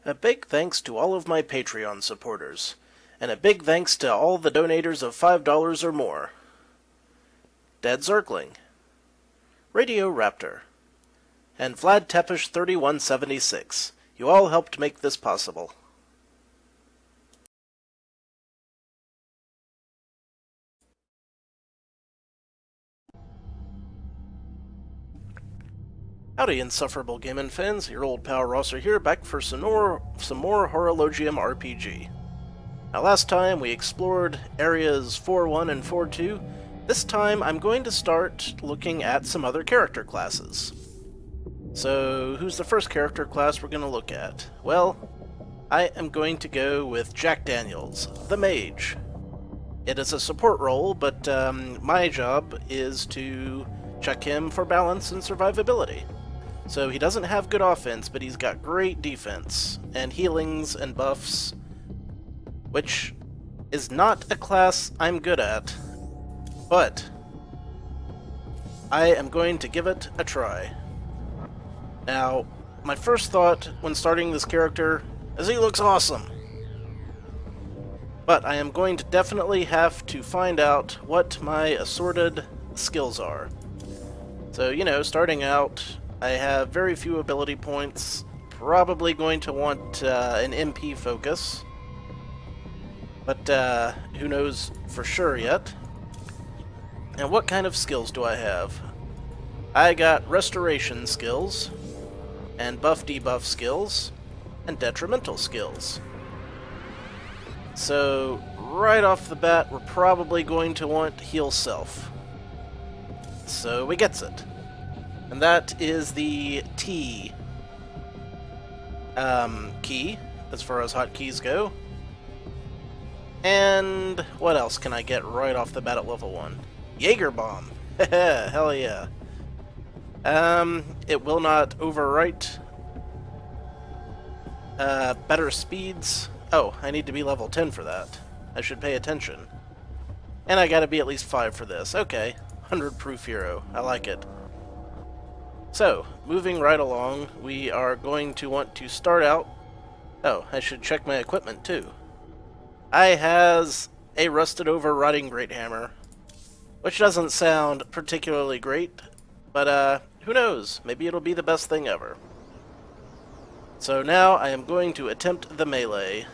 A big thanks to all of my Patreon supporters, and a big thanks to all the donators of $5 or more. Dead Zergling, Radio Raptor, and Vlad Tepish 3176. You all helped make this possible. Howdy, insufferable gaming fans. Your old pal Rosser here, back for some more Horologium RPG. Now, last time we explored areas 4.1 and 4.2. This time I'm going to start looking at some other character classes. So, who's the first character class we're going to look at? Well, I am going to go with Jack Daniels, the mage. It is a support role, but my job is to check him for balance and survivability. So he doesn't have good offense, but he's got great defense, and healings and buffs, which is not a class I'm good at, but I am going to give it a try. Now, my first thought when starting this character is he looks awesome. But I am going to definitely have to find out what my assorted skills are. So, you know, starting out, I have very few ability points, probably going to want an MP focus, but who knows for sure yet. And what kind of skills do I have? I got restoration skills, and buff-debuff skills, and detrimental skills. So, right off the bat, we're probably going to want heal self. So we gets it. And that is the T key, as far as hotkeys go. And what else can I get right off the bat at level 1? Jaeger Bomb! Hell yeah. It will not overwrite better speeds. Oh, I need to be level 10 for that. I should pay attention. And I gotta be at least 5 for this. Okay. 100 proof hero. I like it. So, moving right along, we are going to want to start out... Oh, I should check my equipment too. I has a rusted over rotting great hammer, which doesn't sound particularly great, but who knows? Maybe it'll be the best thing ever. So now I am going to attempt the melee.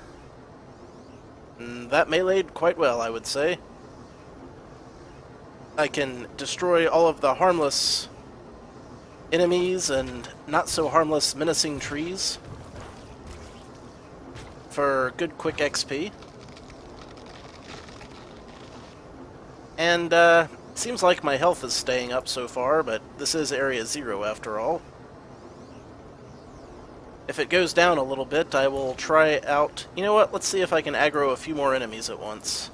That meleeed quite well, I would say. I can destroy all of the harmless enemies and not so harmless menacing trees for good quick XP. And seems like my health is staying up so far, but this is Area 0 after all. If it goes down a little bit, I will try out... You know what? Let's see if I can aggro a few more enemies at once.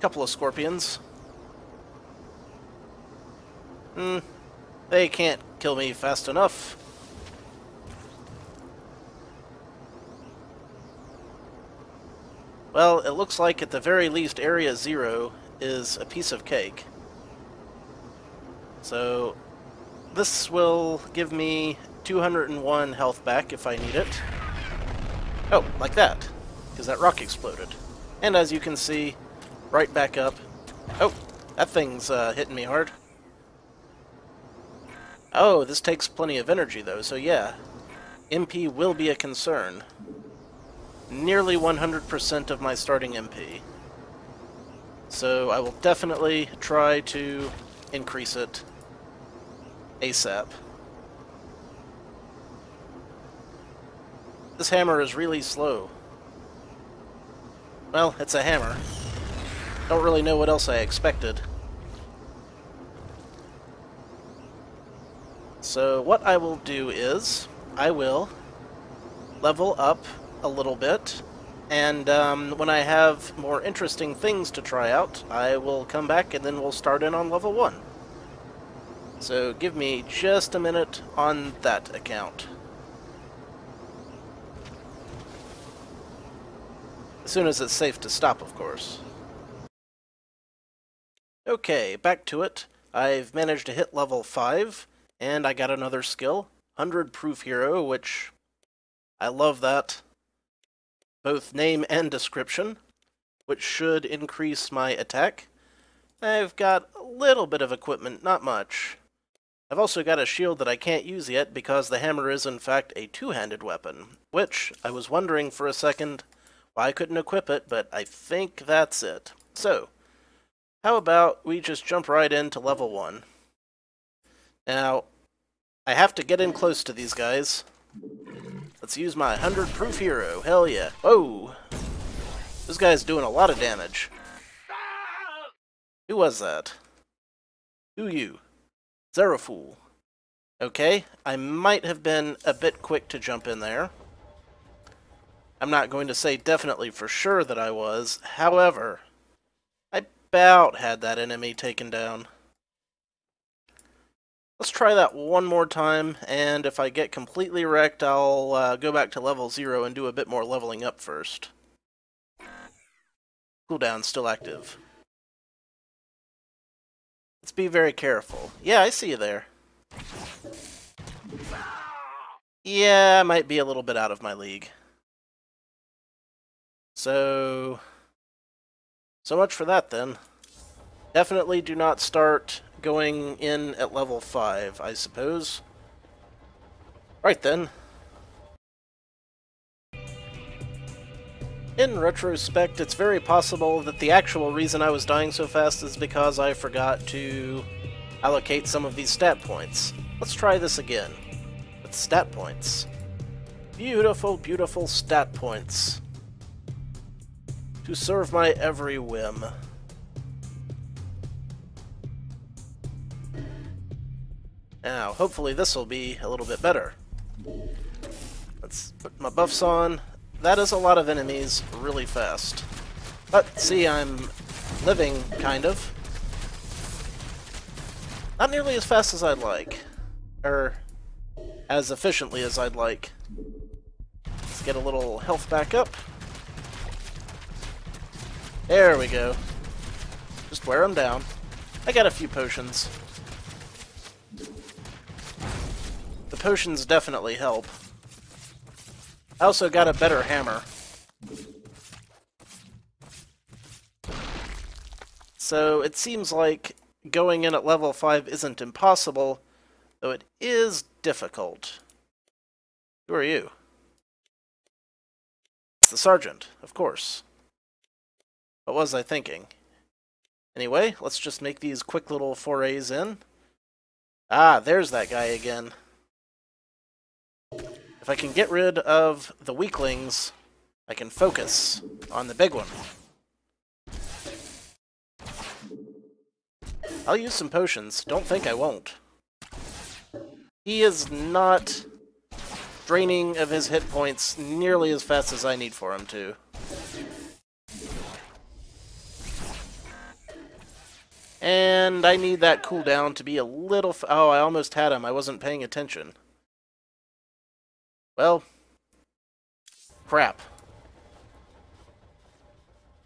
Couple of scorpions. They can't kill me fast enough. Well, it looks like at the very least Area 0 is a piece of cake. So, this will give me 201 health back if I need it. Oh, like that, because that rock exploded. And as you can see, right back up. Oh, that thing's hitting me hard. Oh, this takes plenty of energy though, so yeah. MP will be a concern. Nearly 100% of my starting MP. So I will definitely try to increase it ASAP. This hammer is really slow. Well, it's a hammer. Don't really know what else I expected. So what I will do is, I will level up a little bit, and when I have more interesting things to try out, I will come back and then we'll start in on level 1. So give me just a minute on that account. As soon as it's safe to stop, of course. Okay, back to it. I've managed to hit level 5, and I got another skill, 100 proof hero, which I love that. Both name and description, which should increase my attack. I've got a little bit of equipment, not much. I've also got a shield that I can't use yet because the hammer is in fact a two-handed weapon, which I was wondering for a second why I couldn't equip it, but I think that's it. So, how about we just jump right into level 1. Now, I have to get in close to these guys. Let's use my 100 proof hero, hell yeah. Whoa! This guy's doing a lot of damage. Who was that? Who you? Zerafool. Okay, I might have been a bit quick to jump in there. I'm not going to say definitely for sure that I was. However, I about had that enemy taken down. Let's try that one more time, and if I get completely wrecked, I'll go back to level 0 and do a bit more leveling up first. Cooldown still active. Let's be very careful. Yeah, I see you there. Yeah, I might be a little bit out of my league. So much for that then. Definitely do not start going in at level 5, I suppose. Right then. In retrospect, it's very possible that the actual reason I was dying so fast is because I forgot to allocate some of these stat points. Let's try this again. With stat points. Beautiful, beautiful stat points. To serve my every whim. Now, hopefully this will be a little bit better. Let's put my buffs on. That is a lot of enemies really fast. But, see, I'm living, kind of. Not nearly as fast as I'd like. Or, as efficiently as I'd like. Let's get a little health back up. There we go. Just wear them down. I got a few potions. The potions definitely help. I also got a better hammer. So it seems like going in at level 5 isn't impossible, though it is difficult. Who are you? It's the sergeant, of course. What was I thinking? Anyway, let's just make these quick little forays in. Ah, there's that guy again. If I can get rid of the weaklings, I can focus on the big one. I'll use some potions. Don't think I won't. He is not draining of his hit points nearly as fast as I need for him to. And I need that cooldown to be a little... oh, I almost had him. I wasn't paying attention. Well, crap.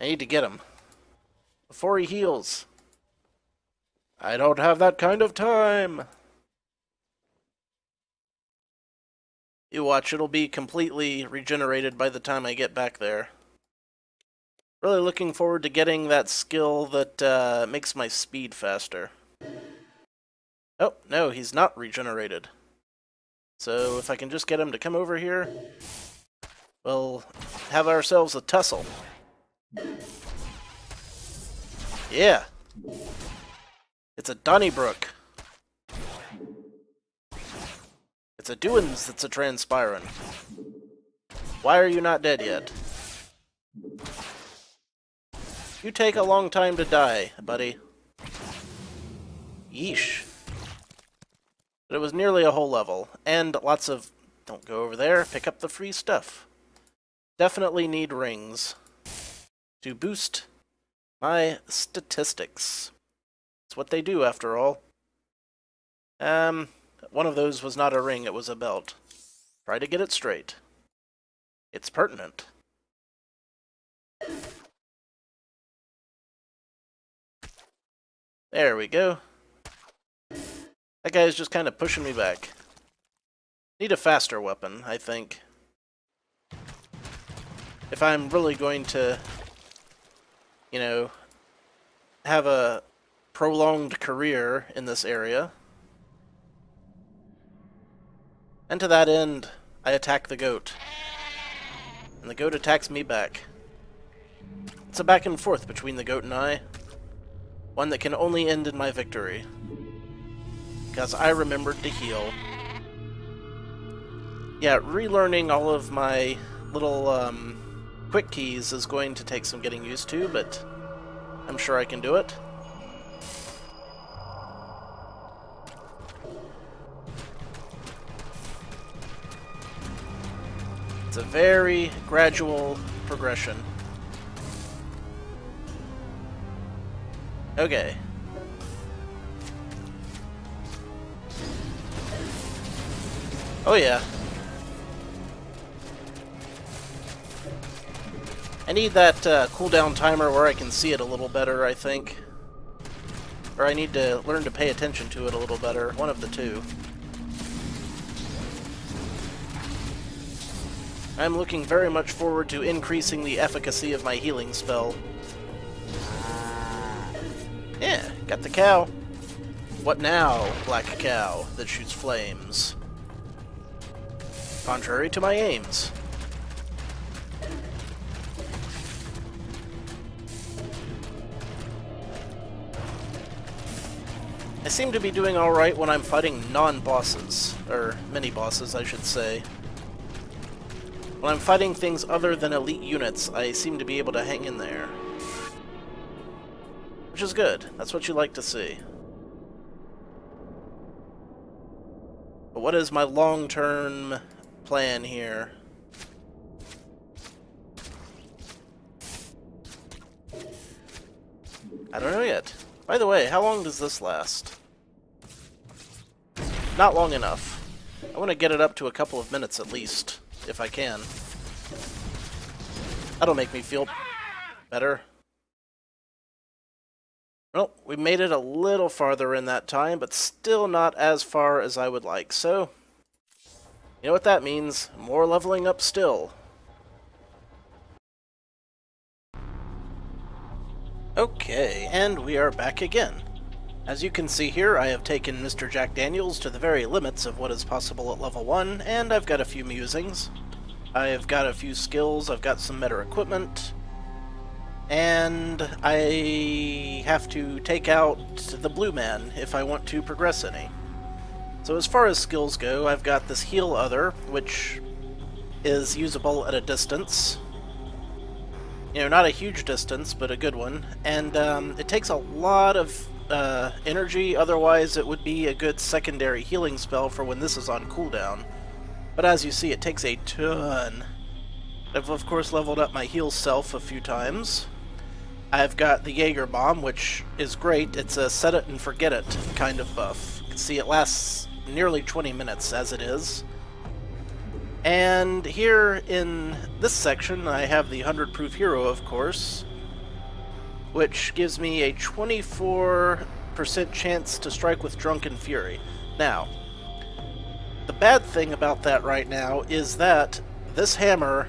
I need to get him before he heals. I don't have that kind of time. You watch, it'll be completely regenerated by the time I get back there. Really looking forward to getting that skill that makes my speed faster. Oh, no, he's not regenerated. So if I can just get him to come over here, we'll have ourselves a tussle. Yeah. It's a Donnybrook. It's a doings that's a transpirin'. Why are you not dead yet? You take a long time to die, buddy. Yeesh. But it was nearly a whole level, and lots of... don't go over there, pick up the free stuff. Definitely need rings to boost my statistics. It's what they do, after all. One of those was not a ring, it was a belt. Try to get it straight. It's pertinent. There we go. That guy's just kind of pushing me back. Need a faster weapon, I think. if I'm really going to, you know, have a prolonged career in this area. And to that end, I attack the goat. And the goat attacks me back. It's a back and forth between the goat and I. One that can only end in my victory. Because I remembered to heal. Yeah, relearning all of my little quick keys is going to take some getting used to, but I'm sure I can do it. It's a very gradual progression. Okay. Oh yeah. I need that cooldown timer where I can see it a little better, I think. Or I need to learn to pay attention to it a little better. One of the two. I'm looking very much forward to increasing the efficacy of my healing spell. Yeah, got the cow. What now, black cow that shoots flames? Contrary to my aims. I seem to be doing alright when I'm fighting non-bosses, or mini-bosses I should say. When I'm fighting things other than elite units, I seem to be able to hang in there. Which is good. That's what you like to see. But what is my long-term plan here? I don't know yet. By the way, how long does this last? Not long enough. I want to get it up to a couple of minutes at least, if I can. That'll make me feel better. Well, we made it a little farther in that time, but still not as far as I would like, so you know what that means. More leveling up still. Okay, and we are back again. As you can see here, I have taken Mr. Jack Daniels to the very limits of what is possible at level 1, and I've got a few musings. I've got a few skills, I've got some meta equipment, and I have to take out the blue man if I want to progress any. So as far as skills go, I've got this heal other, which is usable at a distance. You know, not a huge distance, but a good one. And it takes a lot of energy, otherwise it would be a good secondary healing spell for when this is on cooldown. But as you see, it takes a ton. I've of course leveled up my heal self a few times. I've got the Jaeger bomb, which is great. It's a set it and forget it kind of buff. You can see it lasts nearly 20 minutes as it is. And here in this section I have the 100 proof hero, of course, which gives me a 24% chance to strike with Drunken Fury. Now, the bad thing about that right now is that this hammer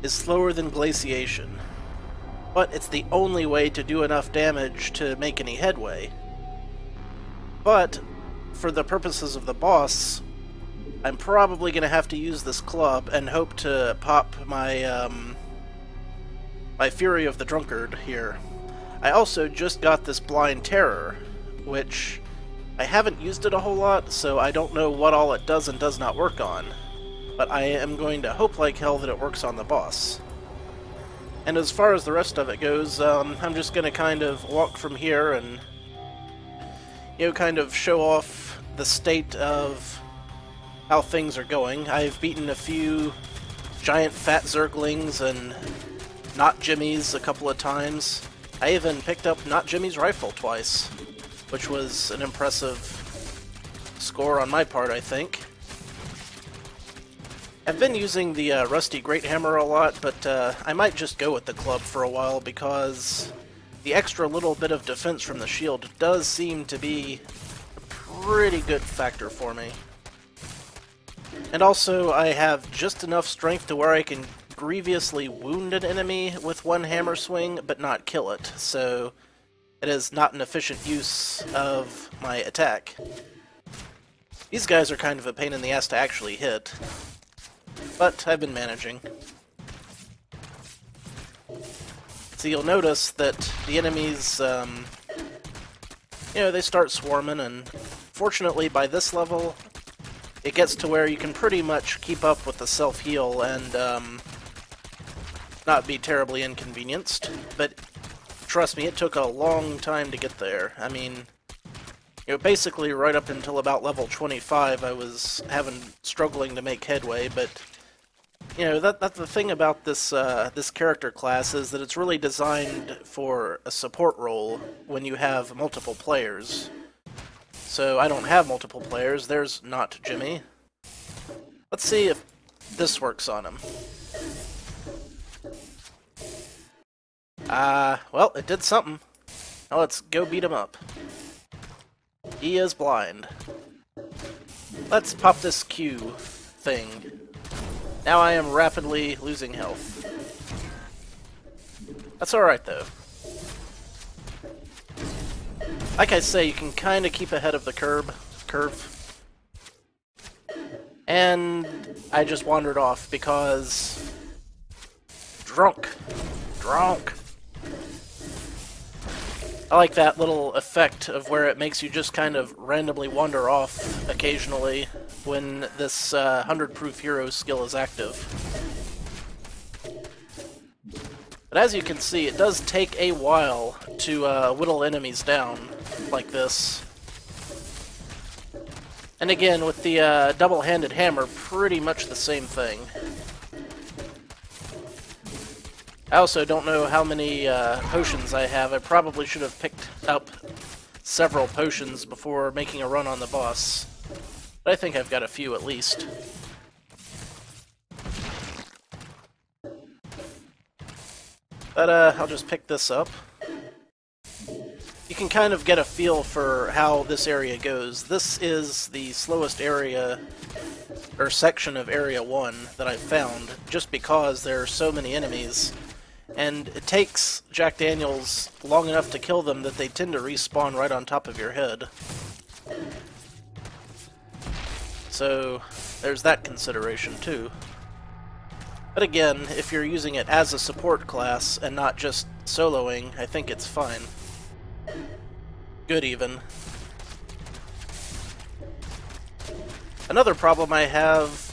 is slower than Glaciation, but it's the only way to do enough damage to make any headway. But for the purposes of the boss, I'm probably going to have to use this club and hope to pop my my Fury of the Drunkard here. I also just got this Blind Terror, which I haven't used it a whole lot, so I don't know what all it does and does not work on. But I am going to hope like hell that it works on the boss. And as far as the rest of it goes, I'm just going to kind of walk from here and, you know, kind of show off the state of how things are going. I've beaten a few giant fat zerglings and Not Jimmy's a couple of times. I even picked up Not Jimmy's rifle twice, which was an impressive score on my part, I think. I've been using the Rusty Great Hammer a lot, but I might just go with the club for a while because the extra little bit of defense from the shield does seem to be a pretty good factor for me. And also, I have just enough strength to where I can grievously wound an enemy with one hammer swing, but not kill it, so it is not an efficient use of my attack. These guys are kind of a pain in the ass to actually hit, but I've been managing. So you'll notice that the enemies, they start swarming, and fortunately by this level, it gets to where you can pretty much keep up with the self-heal and not be terribly inconvenienced, but trust me, it took a long time to get there. I mean, basically right up until about level 25 I was struggling to make headway, but that's the thing about this this character class, is that it's really designed for a support role when you have multiple players. So I don't have multiple players. There's not Jimmy. Let's see if this works on him. Well, it did something. Now let's go beat him up. He is blind. Let's pop this Q thing. Now I am rapidly losing health. That's alright, though. Like I say, you can kind of keep ahead of the curve. And I just wandered off because... Drunk. I like that little effect of where it makes you just kind of randomly wander off occasionally when this 100 proof hero skill is active. But as you can see, it does take a while to whittle enemies down like this. And again, with the double-handed hammer, pretty much the same thing. I also don't know how many potions I have. I probably should have picked up several potions before making a run on the boss. But I think I've got a few at least. But I'll just pick this up. You can kind of get a feel for how this area goes. This is the slowest area, or section of Area 1 that I've found, just because there are so many enemies. And it takes Jack Daniels long enough to kill them that they tend to respawn right on top of your head. So there's that consideration too. But again, if you're using it as a support class and not just soloing, I think it's fine. Good even. Another problem I have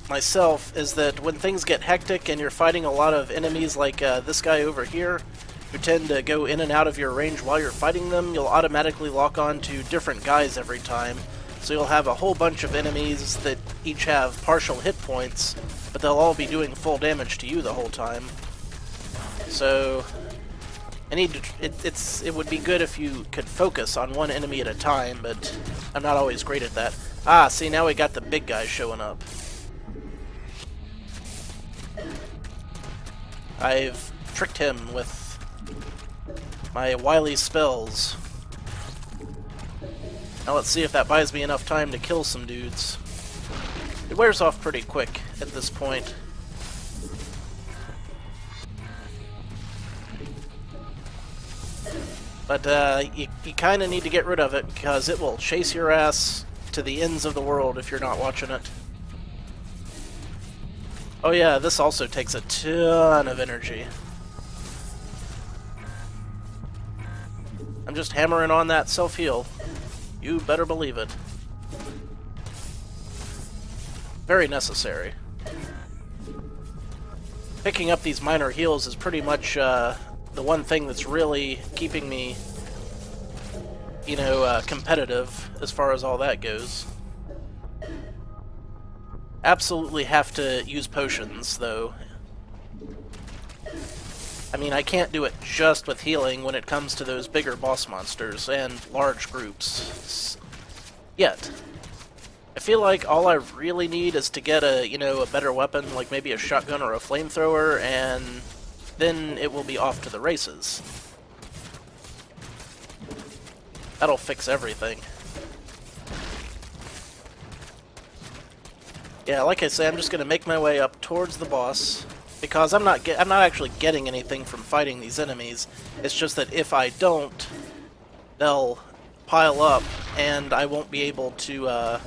myself is that when things get hectic and you're fighting a lot of enemies like this guy over here, who tend to go in and out of your range while you're fighting them, you'll automatically lock on to different guys every time. So you'll have a whole bunch of enemies that each have partial hit points, but they'll all be doing full damage to you the whole time. So I need to, it would be good if you could focus on one enemy at a time, but I'm not always great at that. Ah, see, now we got the big guy showing up. I've tricked him with my wily spells. Now let's see if that buys me enough time to kill some dudes. It wears off pretty quick at this point. But you kind of need to get rid of it, because it will chase your ass to the ends of the world if you're not watching it. Oh yeah, this also takes a ton of energy. I'm just hammering on that self-heal. You better believe it. Very necessary. Picking up these minor heals is pretty much the one thing that's really keeping me, competitive as far as all that goes. Absolutely have to use potions, though. I mean, I can't do it just with healing when it comes to those bigger boss monsters and large groups. Yet. I feel like all I really need is to get a better weapon, like maybe a shotgun or a flamethrower, and then it will be off to the races. That'll fix everything. Yeah, like I say, I'm just going to make my way up towards the boss. Because I'm not actually getting anything from fighting these enemies. It's just that if I don't, they'll pile up, and I won't be able to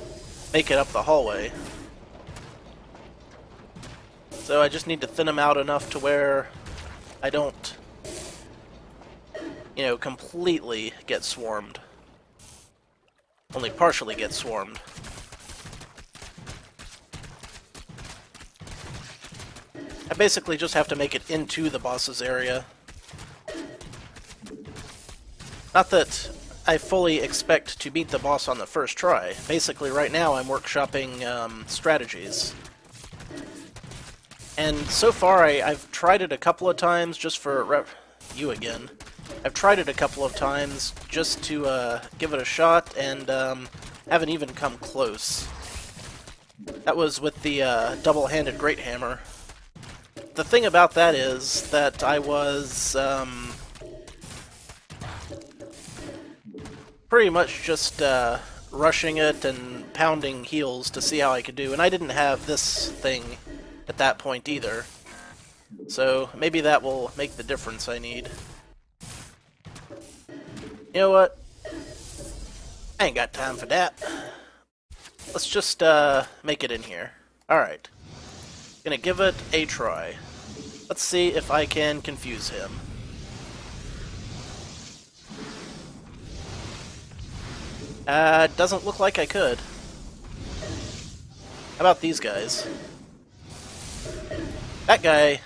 make it up the hallway. So I just need to thin them out enough to where I don't, you know, completely get swarmed. Only partially get swarmed. I basically just have to make it into the boss's area. Not that I fully expect to beat the boss on the first try. Basically, right now I'm workshopping strategies. And so far I've tried it a couple of times just for you again. I've tried it a couple of times just to give it a shot, and haven't even come close. That was with the double-handed Great Hammer. The thing about that is that I was pretty much just rushing it and pounding heals to see how I could do, and I didn't have this thing at that point either. So maybe that will make the difference I need. You know what? I ain't got time for that. Let's just make it in here. Alright. Gonna give it a try. Let's see if I can confuse him. Doesn't look like I could. How about these guys? That guy...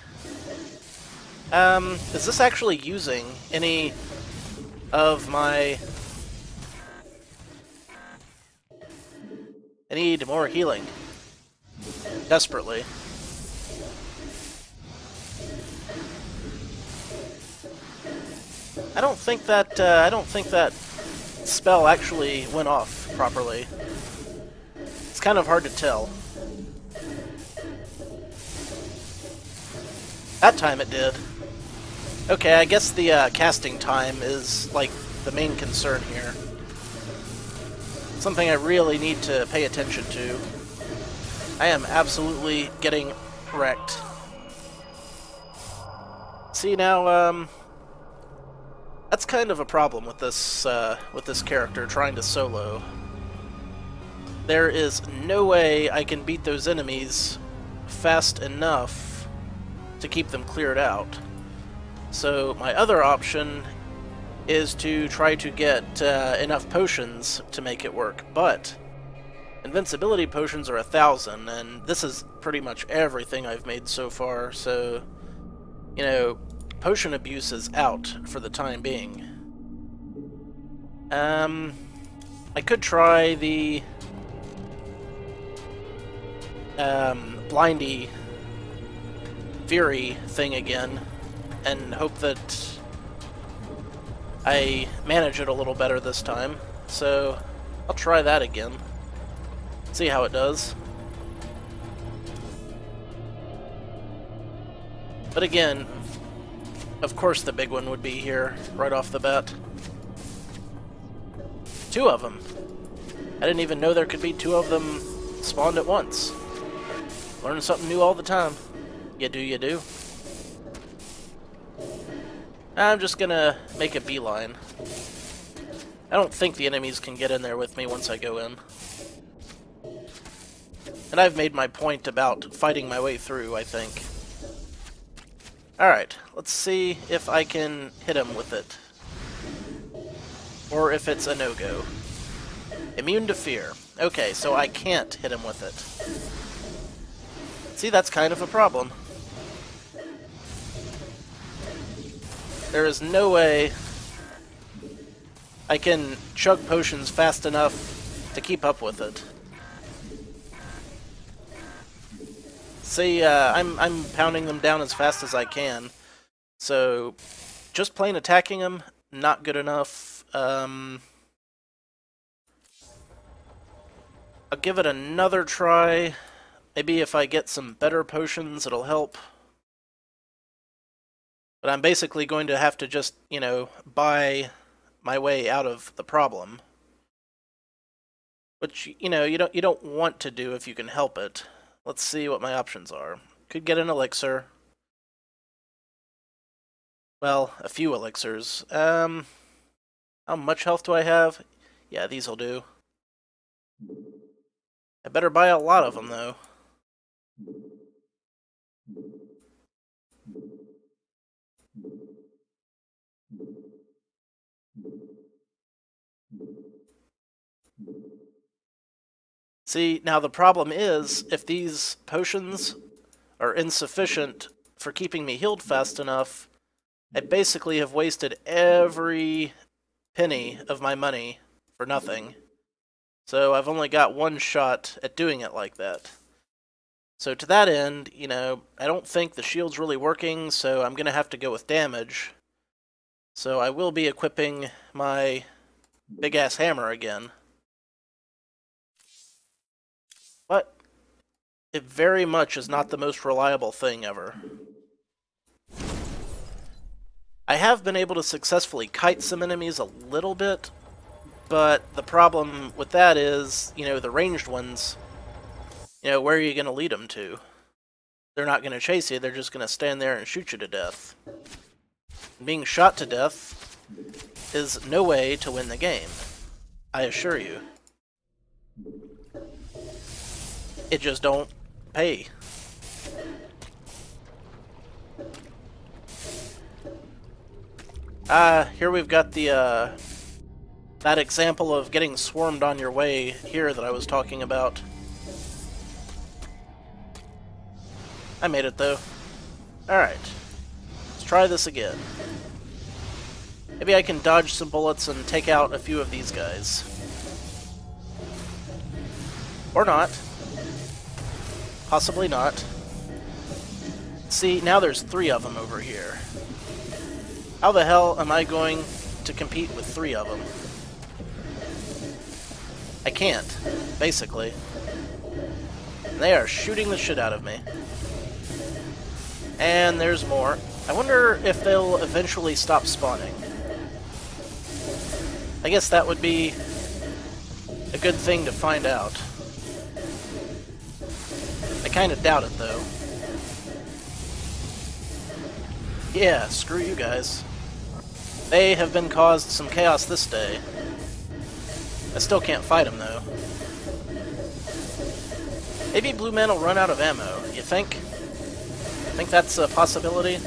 is this actually using any of my... I need more healing. Desperately. I don't think that spell actually went off properly. It's kind of hard to tell. That time it did. Okay, I guess the casting time is like the main concern here. Something I really need to pay attention to. I am absolutely getting wrecked. See now, that's kind of a problem with this character trying to solo. There is no way I can beat those enemies fast enough to keep them cleared out. So my other option is to try to get enough potions to make it work, but invincibility potions are 1,000, and this is pretty much everything I've made so far, so, you know, potion abuse is out for the time being. I could try the blindy fury thing again and hope that I manage it a little better this time. So I'll try that again. See how it does. But again, of course the big one would be here right off the bat. 2 of them. I didn't even know there could be 2 of them spawned at once. Learn something new all the time. You do, you do. I'm just gonna make a beeline. I don't think the enemies can get in there with me once I go in. And I've made my point about fighting my way through, I think. Alright, let's see if I can hit him with it. Or if it's a no-go. Immune to fear. Okay, so I can't hit him with it. See, that's kind of a problem. There is no way I can chug potions fast enough to keep up with it. See, I'm pounding them down as fast as I can, so just plain attacking them, not good enough. I'll give it another try. Maybe if I get some better potions, it'll help. But I'm basically going to have to just, you know, buy my way out of the problem. Which, you know, you don't want to do if you can help it. Let's see what my options are. Could get an elixir. Well, a few elixirs. How much health do I have? Yeah, these'll do. I better buy a lot of them, though. See, now the problem is, if these potions are insufficient for keeping me healed fast enough, I basically have wasted every penny of my money for nothing. So I've only got one shot at doing it like that. So to that end, you know, I don't think the shield's really working, so I'm going to have to go with damage. So I will be equipping my big-ass hammer again. But it very much is not the most reliable thing ever. I have been able to successfully kite some enemies a little bit, but the problem with that is, you know, the ranged ones, you know, where are you going to lead them to? They're not going to chase you, they're just going to stand there and shoot you to death. Being shot to death is no way to win the game, I assure you. It just don't pay. Here we've got the, that example of getting swarmed on your way here that I was talking about. I made it, though. Alright. Let's try this again. Maybe I can dodge some bullets and take out a few of these guys. Or not. Possibly not. See, now there's 3 of them over here. How the hell am I going to compete with 3 of them? I can't, basically. They are shooting the shit out of me. And there's more. I wonder if they'll eventually stop spawning. I guess that would be a good thing to find out. I kind of doubt it, though. Yeah, screw you guys. They have been caused some chaos this day. I still can't fight them, though. Maybe Blue Man will run out of ammo, you think? Think that's a possibility?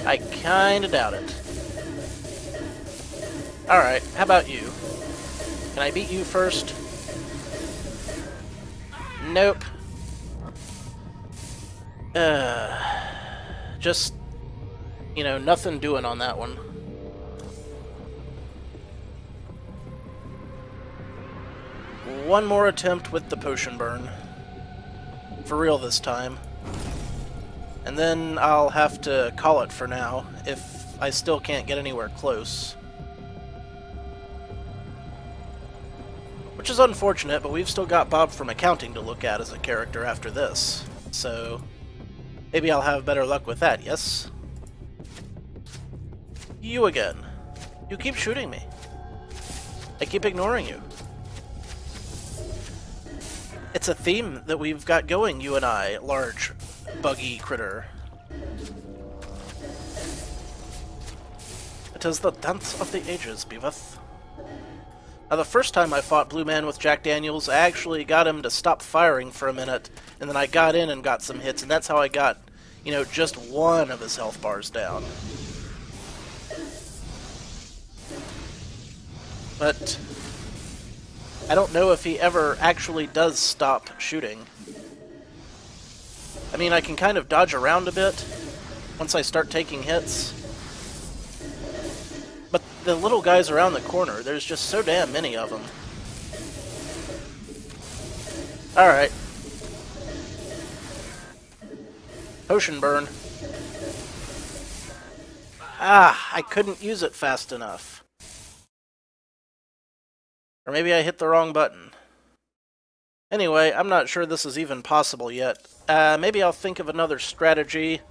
I kinda doubt it. Alright, how about you? Can I beat you first? Nope. Just, you know, nothing doing on that one. One more attempt with the potion burn. For real this time. And then I'll have to call it for now, if I still can't get anywhere close. Which is unfortunate, but we've still got Bob from accounting to look at as a character after this. So, maybe I'll have better luck with that, yes? You again. You keep shooting me. I keep ignoring you. It's a theme that we've got going, you and I, large, buggy critter. It is the dance of the ages, Beavis. Now, the first time I fought Blue Man with Jack Daniels, I actually got him to stop firing for a minute, and then I got in and got some hits, and that's how I got, you know, just one of his health bars down. But I don't know if he ever actually does stop shooting. I mean, I can kind of dodge around a bit once I start taking hits. But the little guys around the corner, there's just so damn many of them. Alright. Potion burn. Ah, I couldn't use it fast enough. Or maybe I hit the wrong button. Anyway, I'm not sure this is even possible yet. Maybe I'll think of another strategy.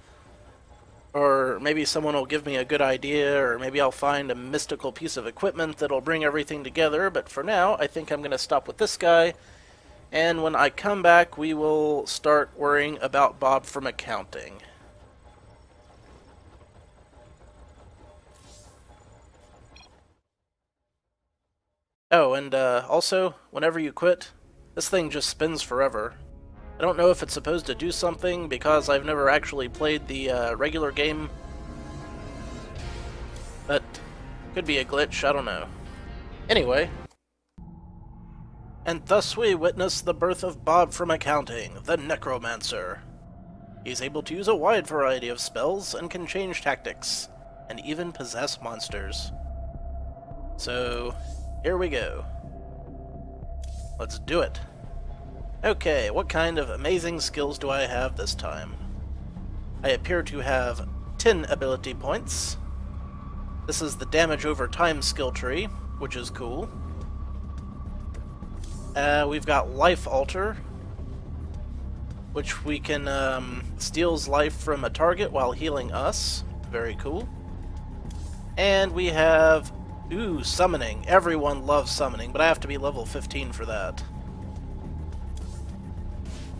Or maybe someone will give me a good idea, or maybe I'll find a mystical piece of equipment that'll bring everything together, but for now, I think I'm going to stop with this guy, and when I come back, we will start worrying about Bob from accounting. Oh, and also, whenever you quit, this thing just spins forever. I don't know if it's supposed to do something because I've never actually played the regular game, but could be a glitch, I don't know. Anyway, and thus we witness the birth of Bob from accounting, the Necromancer. He's able to use a wide variety of spells and can change tactics, and even possess monsters. So, here we go. Let's do it. Okay, what kind of amazing skills do I have this time? I appear to have 10 ability points. This is the damage over time skill tree, which is cool. We've got Life Alter, which we can steals life from a target while healing us. Very cool. And we have, Summoning. Everyone loves Summoning, but I have to be level 15 for that.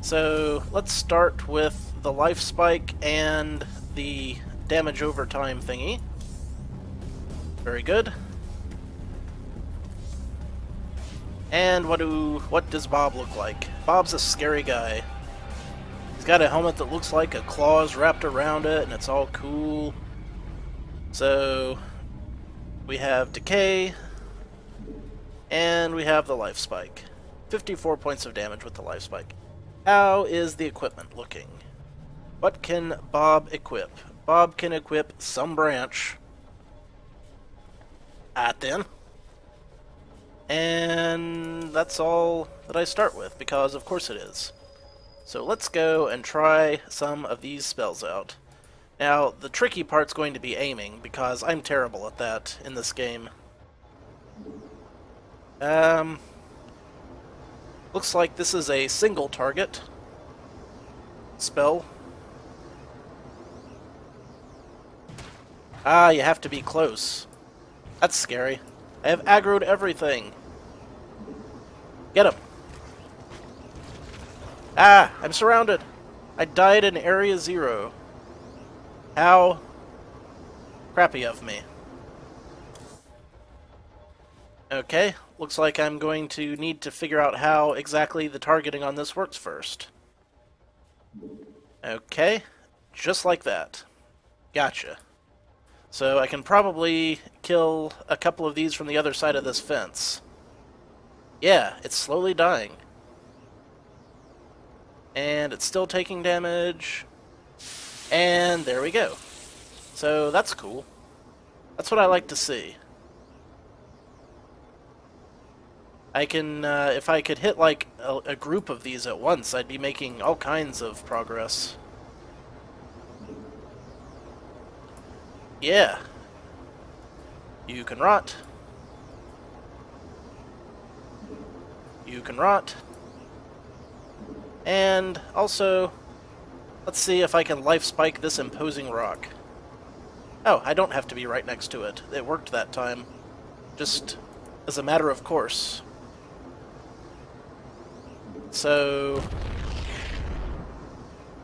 So let's start with the life spike and the damage over time thingy. Very good. And what does Bob look like? Bob's a scary guy. He's got a helmet that looks like a claws wrapped around it, and it's all cool. So we have Decay, and we have the life spike. 54 points of damage with the life spike. How is the equipment looking? What can Bob equip? Bob can equip some branch. Then. And that's all that I start with, because of course it is. So let's go and try some of these spells out. Now, the tricky part's going to be aiming, because I'm terrible at that in this game. Looks like this is a single target spell. You have to be close. That's scary. I have aggroed everything. Get him. I'm surrounded. I died in Area 0. How crappy of me. Okay, looks like I'm going to need to figure out how exactly the targeting on this works first. Okay, just like that. Gotcha. So I can probably kill a couple of these from the other side of this fence. Yeah, it's slowly dying. And it's still taking damage. And there we go. So that's cool. That's what I like to see. I can, if I could hit like a group of these at once, I'd be making all kinds of progress. Yeah. You can rot. You can rot. And also, let's see if I can life spike this imposing rock. Oh, I don't have to be right next to it. It worked that time. Just as a matter of course. So,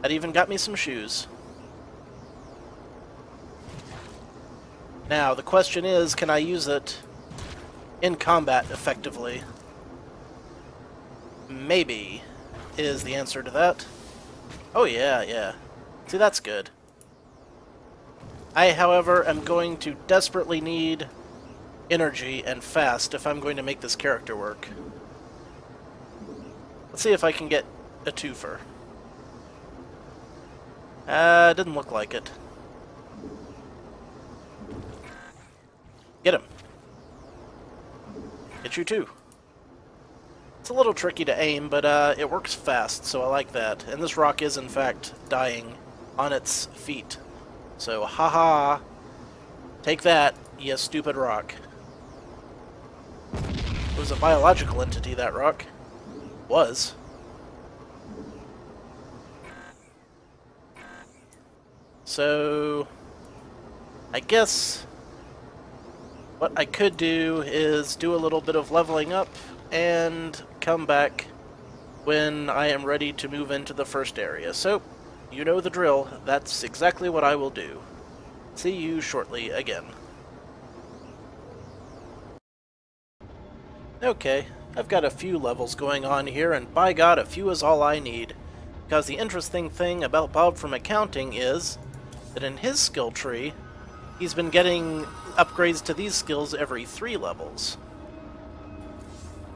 that even got me some shoes. Now, the question is, can I use it in combat effectively? Maybe is the answer to that. Oh yeah. See, that's good. I, however, am going to desperately need energy and fast if I'm going to make this character work. Let's see if I can get a twofer. Didn't look like it. Get him. Get you too. It's a little tricky to aim, but it works fast, so I like that. And this rock is, in fact, dying on its feet. So, haha. Take that, you stupid rock. It was a biological entity, that rock. Was. So, I guess what I could do is do a little bit of leveling up and come back when I am ready to move into the first area. So, you know the drill. That's exactly what I will do. See you shortly again. Okay, I've got a few levels going on here, and by God, a few is all I need. Because the interesting thing about Bob from accounting is that in his skill tree, he's been getting upgrades to these skills every 3 levels.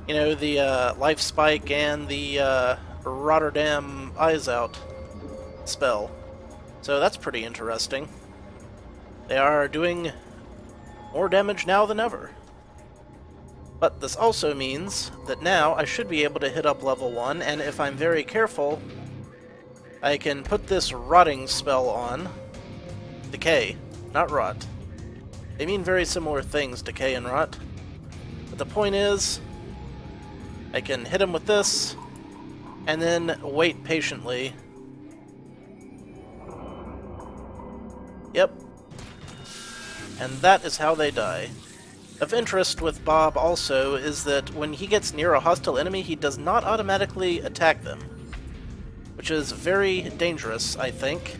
You know, the Life Spike and the Rotterdam Eyes Out spell. So that's pretty interesting. They are doing more damage now than ever. But this also means that now I should be able to hit up level 1, and if I'm very careful, I can put this rotting spell on. Decay, not rot. They mean very similar things, decay and rot. But the point is, I can hit him with this, and then wait patiently. Yep. And that is how they die. Of interest with Bob also is that when he gets near a hostile enemy, he does not automatically attack them, which is very dangerous, I think.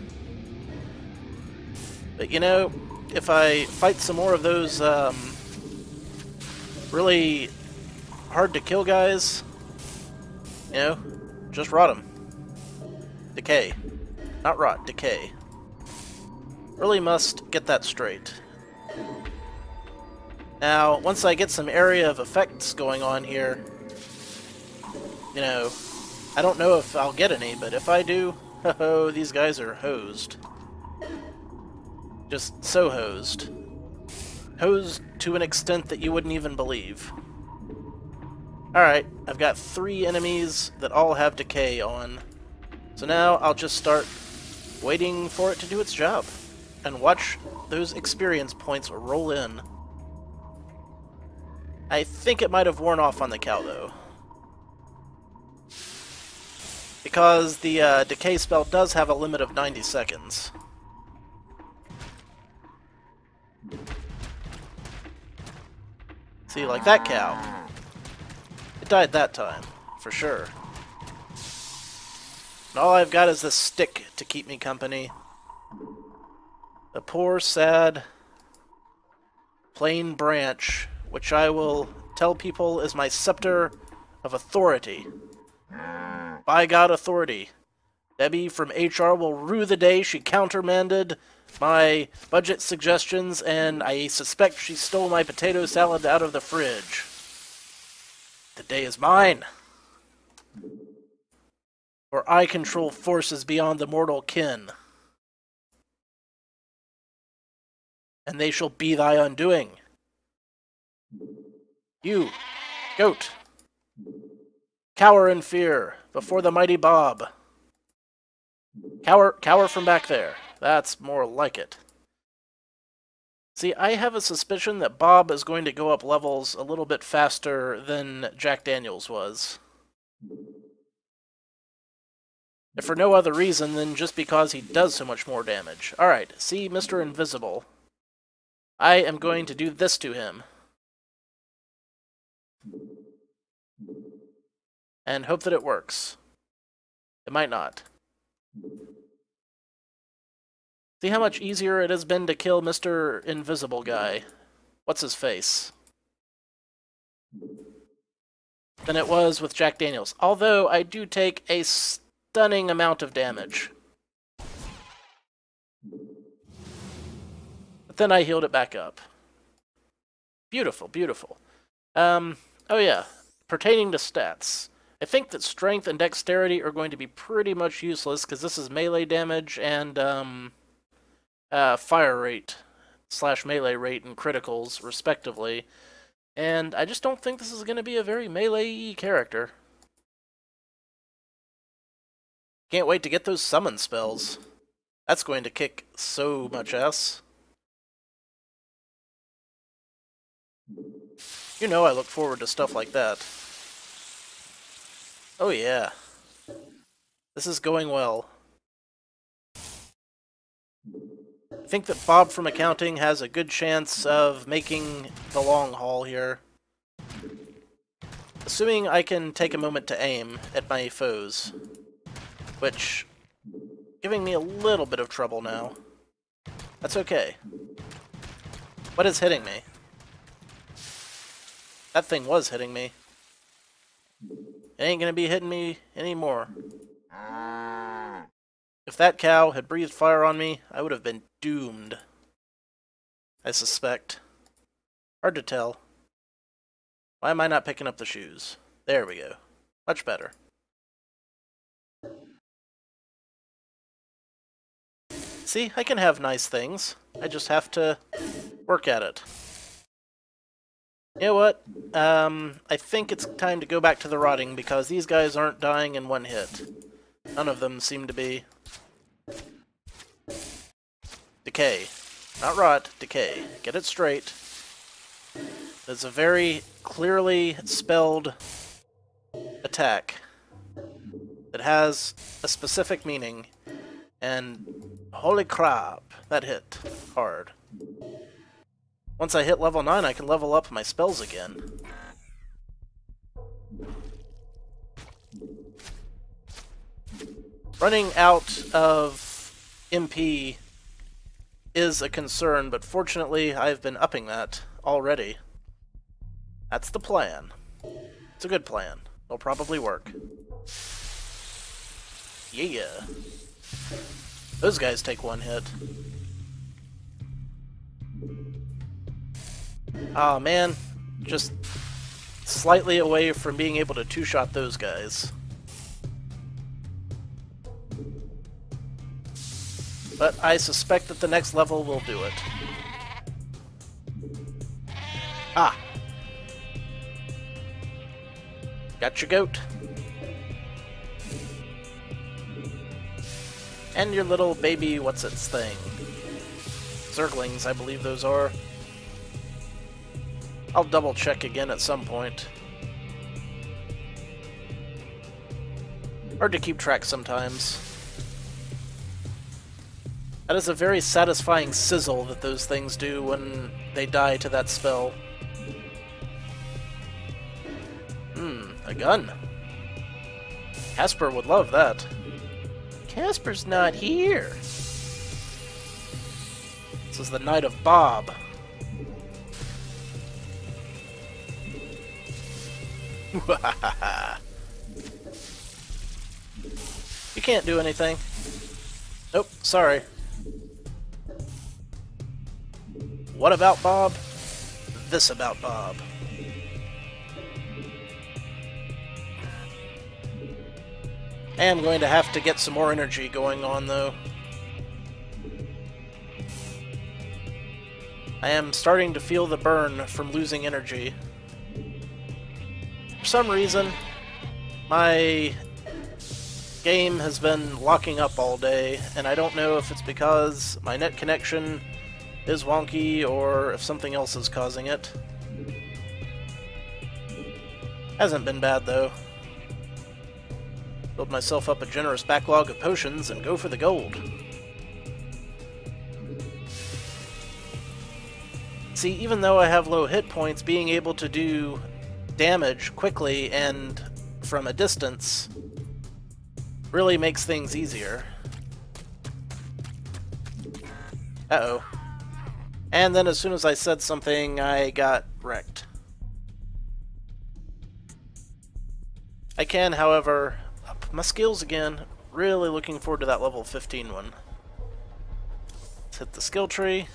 But you know, if I fight some more of those really hard to kill guys, you know, just rot them. Decay. Not rot, decay. Really must get that straight. Now, once I get some area of effects going on here, you know, I don't know if I'll get any, but if I do, ho-ho, these guys are hosed. Just so hosed. Hosed to an extent that you wouldn't even believe. Alright, I've got 3 enemies that all have decay on. So now I'll just start waiting for it to do its job. And watch those experience points roll in. I think it might have worn off on the cow, though. Because the decay spell does have a limit of 90 seconds. See, like that cow. It died that time, for sure. And all I've got is this stick to keep me company. A poor, sad, plain branch, which I will tell people is my scepter of authority. By God, authority. Debbie from HR will rue the day she countermanded my budget suggestions, and I suspect she stole my potato salad out of the fridge. The day is mine. For I control forces beyond the mortal kin. And they shall be thy undoing. You, goat, cower in fear before the mighty Bob. Cower from back there. That's more like it. See, I have a suspicion that Bob is going to go up levels a little bit faster than Jack Daniels was. If for no other reason than just because he does so much more damage. Alright, see Mr. Invisible. I am going to do this to him. And hope that it works. It might not. See how much easier it has been to kill Mr. Invisible Guy. What's his face? Than it was with Jack Daniels. Although I do take a stunning amount of damage. But then I healed it back up. Beautiful, beautiful. Oh yeah, pertaining to stats. I think that strength and dexterity are going to be pretty much useless, because this is melee damage and fire rate / melee rate and criticals, respectively. And I just don't think this is going to be a very melee-y character. Can't wait to get those summon spells. That's going to kick so much ass. You know I look forward to stuff like that. Oh yeah. This is going well. I think that Bob from accounting has a good chance of making the long haul here. Assuming I can take a moment to aim at my foes. Which, giving me a little bit of trouble now. That's okay. What is hitting me? That thing was hitting me. It ain't gonna be hitting me anymore. If that cow had breathed fire on me, I would have been doomed. I suspect. Hard to tell. Why am I not picking up the shoes? There we go. Much better. See, I can have nice things. I just have to work at it. You know what? I think it's time to go back to the rotting because these guys aren't dying in one hit. None of them seem to be. Decay. Not rot, decay. Get it straight. It's a very clearly spelled attack. It has a specific meaning. And holy crap, that hit hard. Once I hit level 9, I can level up my spells again. Running out of MP is a concern, but fortunately I've been upping that already. That's the plan. It's a good plan. It'll probably work. Yeah. Those guys take one hit. Aw, man. Just slightly away from being able to two-shot those guys. But I suspect that the next level will do it. Ah! Got your goat. And your little baby what's-its thing. Zerglings, I believe those are. I'll double check again at some point. Hard to keep track sometimes. That is a very satisfying sizzle that those things do when they die to that spell. A gun. Casper would love that. Casper's not here. This is the night of Bob. You can't do anything. Nope, sorry. What about Bob? This about Bob. I am going to have to get some more energy going on, though. I am starting to feel the burn from losing energy. For some reason, my game has been locking up all day, and I don't know if it's because my net connection is wonky or if something else is causing it. Hasn't been bad, though. Build myself up a generous backlog of potions and go for the gold. See, even though I have low hit points, being able to do damage quickly and from a distance really makes things easier. Uh-oh. And then as soon as I said something, I got wrecked. I can, however, up my skills again. Really looking forward to that level 15 one. Let's hit the skill tree,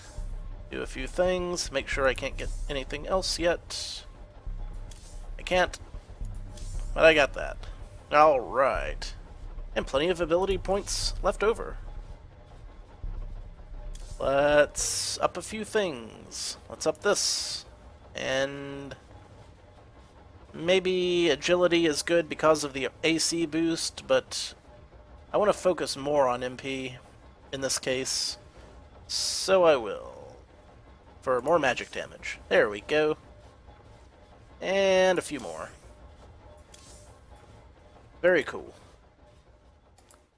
do a few things, make sure I can't get anything else yet. I can't, but I got that. Alright. And plenty of ability points left over. Let's up a few things. Let's up this. And maybe agility is good because of the AC boost, but I want to focus more on MP in this case. So I will. For more magic damage. There we go. And a few more. Very cool.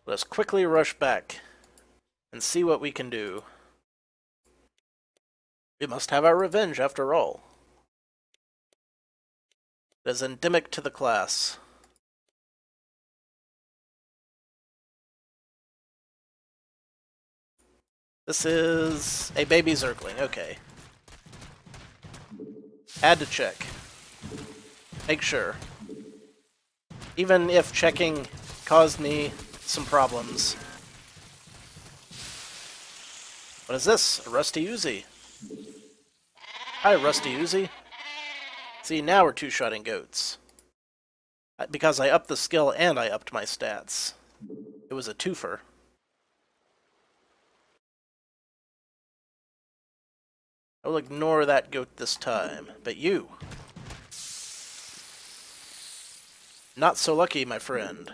Let's quickly rush back and see what we can do. We must have our revenge, after all. It is endemic to the class. This is a baby Zergling, okay. Had to check. Make sure. Even if checking caused me some problems. What is this? A rusty Uzi. Hi, rusty Uzi. See, now we're two-shotting goats. Because I upped the skill and I upped my stats. It was a twofer. I will ignore that goat this time, but you... Not so lucky, my friend.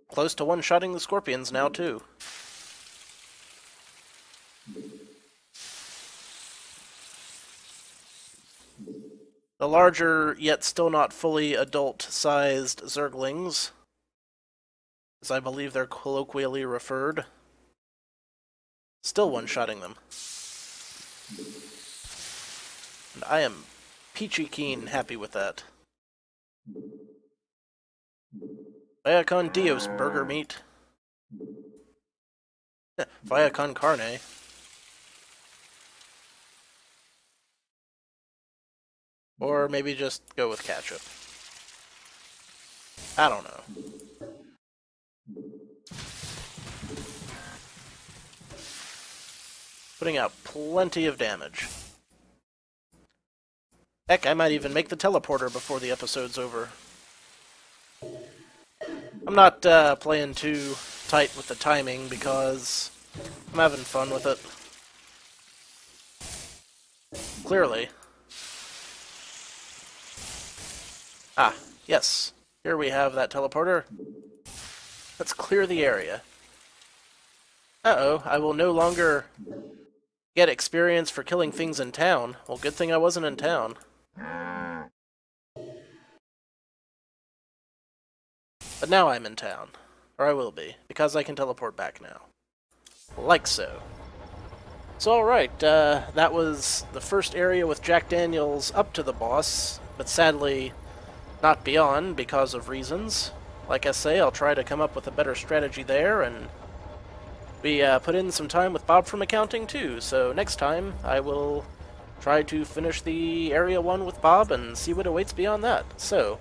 Close to one-shotting the scorpions now, too. The larger, yet still not fully adult-sized zerglings, as I believe they're colloquially referred, still one-shotting them. And I am peachy keen happy with that. Vaya con Dios, burger meat. Vaya con carne. Or maybe just go with ketchup. I don't know. Putting out plenty of damage. Heck, I might even make the teleporter before the episode's over. I'm not playing too tight with the timing because I'm having fun with it. Clearly. Ah, yes. Here we have that teleporter. Let's clear the area. Uh-oh, I will no longer get experience for killing things in town. Well, good thing I wasn't in town. But now I'm in town. Or I will be, because I can teleport back now. Like so. So alright, that was the first area with Jack Daniels up to the boss, but sadly not beyond because of reasons. Like I say, I'll try to come up with a better strategy there, and we put in some time with Bob from accounting too, so next time I will try to finish the Area 1 with Bob and see what awaits beyond that. So,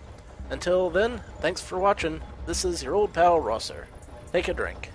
until then, thanks for watching. This is your old pal Rosser. Take a drink.